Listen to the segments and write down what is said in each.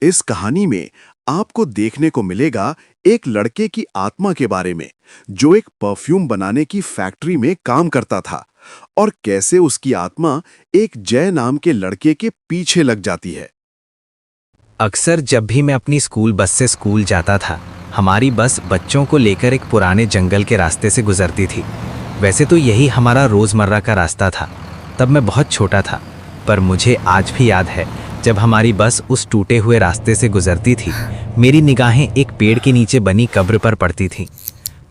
इस कहानी में आपको देखने को मिलेगा एक लड़के की आत्मा के बारे में जो एक परफ्यूम बनाने की फैक्ट्री में काम करता था और कैसे उसकी आत्मा एक जय नाम के लड़के के पीछे लग जाती है। अक्सर जब भी मैं अपनी स्कूल बस से स्कूल जाता था, हमारी बस बच्चों को लेकर एक पुराने जंगल के रास्ते से गुजरती थी। वैसे तो यही हमारा रोज़मर्रा का रास्ता था। तब मैं बहुत छोटा था, पर मुझे आज भी याद है जब हमारी बस उस टूटे हुए रास्ते से गुजरती थी, मेरी निगाहें एक पेड़ के नीचे बनी कब्र पर पड़ती थीं।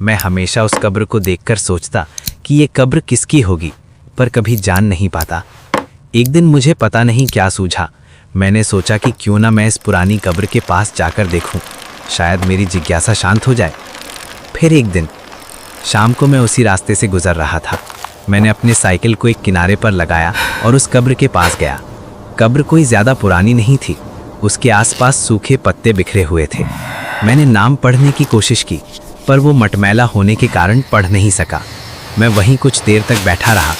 मैं हमेशा उस कब्र को देखकर सोचता कि ये कब्र किसकी होगी, पर कभी जान नहीं पाता। एक दिन मुझे पता नहीं क्या सूझा, मैंने सोचा कि क्यों ना मैं इस पुरानी कब्र के पास जाकर देखूं, शायद मेरी जिज्ञासा शांत हो जाए। फिर एक दिन शाम को मैं उसी रास्ते से गुजर रहा था। मैंने अपने साइकिल को एक किनारे पर लगाया और उस कब्र के पास गया। कब्र कोई ज़्यादा पुरानी नहीं थी, उसके आसपास सूखे पत्ते बिखरे हुए थे। मैंने नाम पढ़ने की कोशिश की, पर वो मटमैला होने के कारण पढ़ नहीं सका। मैं वहीं कुछ देर तक बैठा रहा।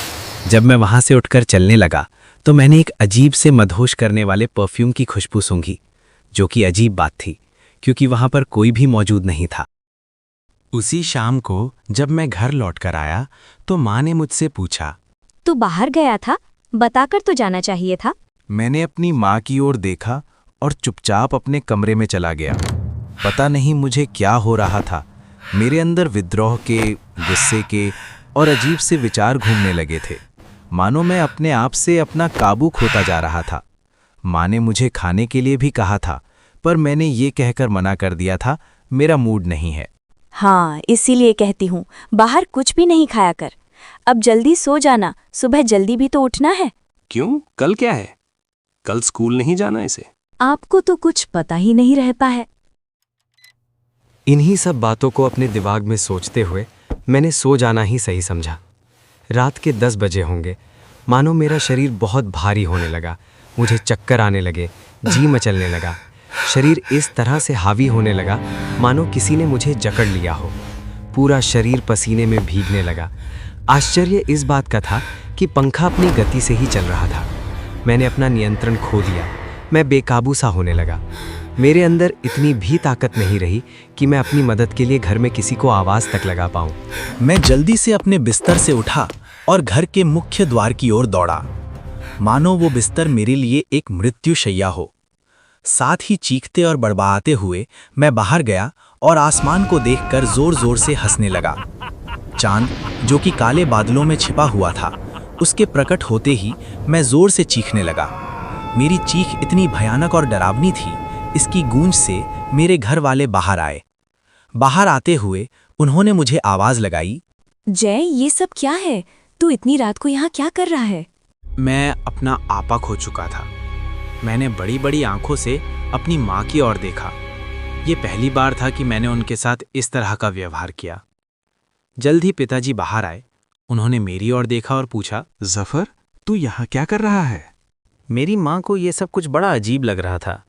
जब मैं वहाँ से उठकर चलने लगा तो मैंने एक अजीब से मदहोश करने वाले परफ्यूम की खुशबू सूंघी, जो कि अजीब बात थी क्योंकि वहाँ पर कोई भी मौजूद नहीं था। उसी शाम को जब मैं घर लौटकर आया तो माँ ने मुझसे पूछा, तू बाहर गया था? बताकर तो जाना चाहिए था। मैंने अपनी माँ की ओर देखा और चुपचाप अपने कमरे में चला गया। पता नहीं मुझे क्या हो रहा था, मेरे अंदर विद्रोह के, गुस्से के और अजीब से विचार घूमने लगे थे, मानो मैं अपने आप से अपना काबू खोता जा रहा था। माँ ने मुझे खाने के लिए भी कहा था, पर मैंने ये कहकर मना कर दिया था, मेरा मूड नहीं है। हाँ, इसीलिए कहती हूँ बाहर कुछ भी नहीं खाया कर। अब जल्दी सो जाना, सुबह जल्दी भी तो उठना है। क्यों, कल क्या है? कल स्कूल नहीं जाना इसे? आपको तो कुछ पता ही नहीं रहता है। इन्हीं सब बातों को अपने दिमाग में सोचते हुए मैंने सो जाना ही सही समझा। रात के 10 बजे होंगे, मानो मेरा शरीर बहुत भारी होने लगा। मुझे चक्कर आने लगे, जी मचलने लगा। शरीर इस तरह से हावी होने लगा मानो किसी ने मुझे जकड़ लिया हो। पूरा शरीर पसीने में भीगने लगा। आश्चर्य इस बात का था कि पंखा अपनी गति से ही चल रहा था। मैंने अपना नियंत्रण खो दिया। मैं बेकाबू सा होने लगा। मेरे अंदर इतनी भी ताकत नहीं रही कि मैं अपनी मदद के लिए घर में किसी को आवाज़ तक लगा पाऊँ। मैं जल्दी से अपने बिस्तर से उठा और घर के मुख्य द्वार की ओर दौड़ा, मानो वो बिस्तर मेरे लिए एक मृत्युशैया हो। साथ ही चीखते और बड़बड़ाते हुए मैं बाहर गया और आसमान को देखकर जोर जोर से हंसने लगा। चांद, जो कि काले बादलों में छिपा हुआ था, उसके प्रकट होते ही मैं जोर से चीखने लगा। मेरी चीख इतनी भयानक और डरावनी थी, इसकी गूंज से मेरे घर वाले बाहर आए। बाहर आते हुए उन्होंने मुझे आवाज़ लगाई, जय, ये सब क्या है? तू इतनी रात को यहाँ क्या कर रहा है? मैं अपना आपा खो चुका था। मैंने बड़ी बड़ी आंखों से अपनी माँ की ओर देखा। ये पहली बार था कि मैंने उनके साथ इस तरह का व्यवहार किया। जल्द ही पिताजी बाहर आए। उन्होंने मेरी ओर देखा और पूछा, जफर, तू यहाँ क्या कर रहा है? मेरी माँ को ये सब कुछ बड़ा अजीब लग रहा था।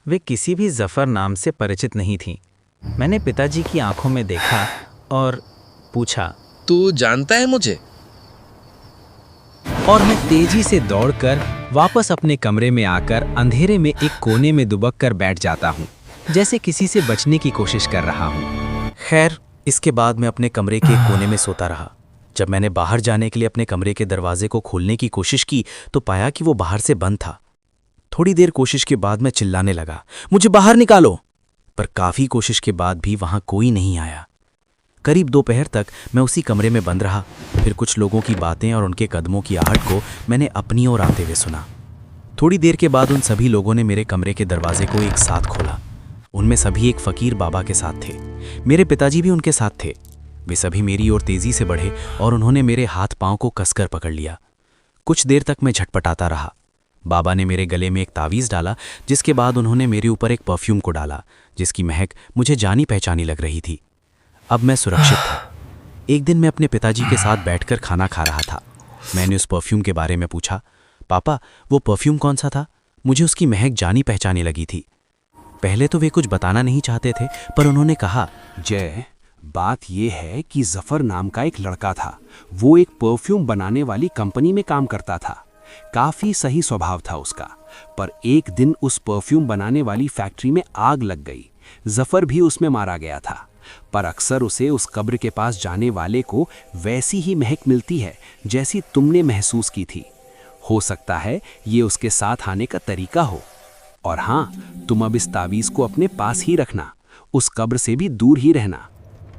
वे किसी भी जफर नाम से परिचित नहीं थीं। मैंने पिताजी की आंखों में देखा और पूछा, तू जानता है मुझे? और मैं तेजी से दौड़कर वापस अपने कमरे में आकर अंधेरे में एक कोने में दुबक कर बैठ जाता हूँ, जैसे किसी से बचने की कोशिश कर रहा हूँ। खैर, इसके बाद मैं अपने कमरे के एक कोने में सोता रहा। जब मैंने बाहर जाने के लिए अपने कमरे के दरवाजे को खोलने की कोशिश की तो पाया कि वो बाहर से बंद था। थोड़ी देर कोशिश के बाद मैं चिल्लाने लगा, मुझे बाहर निकालो, पर काफ़ी कोशिश के बाद भी वहाँ कोई नहीं आया। करीब दोपहर तक मैं उसी कमरे में बंद रहा। फिर कुछ लोगों की बातें और उनके कदमों की आहट को मैंने अपनी ओर आते हुए सुना। थोड़ी देर के बाद उन सभी लोगों ने मेरे कमरे के दरवाजे को एक साथ खोला। उनमें सभी एक फ़कीर बाबा के साथ थे। मेरे पिताजी भी उनके साथ थे। वे सभी मेरी ओर तेज़ी से बढ़े और उन्होंने मेरे हाथ पाँव को कसकर पकड़ लिया। कुछ देर तक मैं झटपटाता रहा। बाबा ने मेरे गले में एक तावीज़ डाला, जिसके बाद उन्होंने मेरे ऊपर एक परफ्यूम को डाला, जिसकी महक मुझे जानी पहचानी लग रही थी। अब मैं सुरक्षित था। एक दिन मैं अपने पिताजी के साथ बैठकर खाना खा रहा था। मैंने उस परफ्यूम के बारे में पूछा, पापा, वो परफ्यूम कौन सा था? मुझे उसकी महक जानी पहचानी लगी थी। पहले तो वे कुछ बताना नहीं चाहते थे, पर उन्होंने कहा, जय, बात यह है कि जफर नाम का एक लड़का था। वो एक परफ्यूम बनाने वाली कंपनी में काम करता था। काफी सही स्वभाव था उसका। पर एक दिन उस परफ्यूम बनाने वाली फैक्ट्री में आग लग गई। जफर भी उसमें मारा गया था। पर अक्सर उसे उस कब्र के पास जाने वाले को वैसी ही महक मिलती है जैसी तुमने महसूस की थी। हो सकता है ये उसके साथ आने का तरीका हो। और हाँ, तुम अब इस तावीज को अपने पास ही रखना, उस कब्र से भी दूर ही रहना।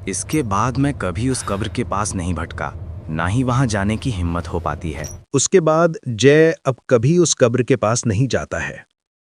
इसके बाद मैं कभी उस कब्र के पास नहीं भटका, ना ही वहां जाने की हिम्मत हो पाती है। उसके बाद जय अब कभी उस कब्र के पास नहीं जाता है।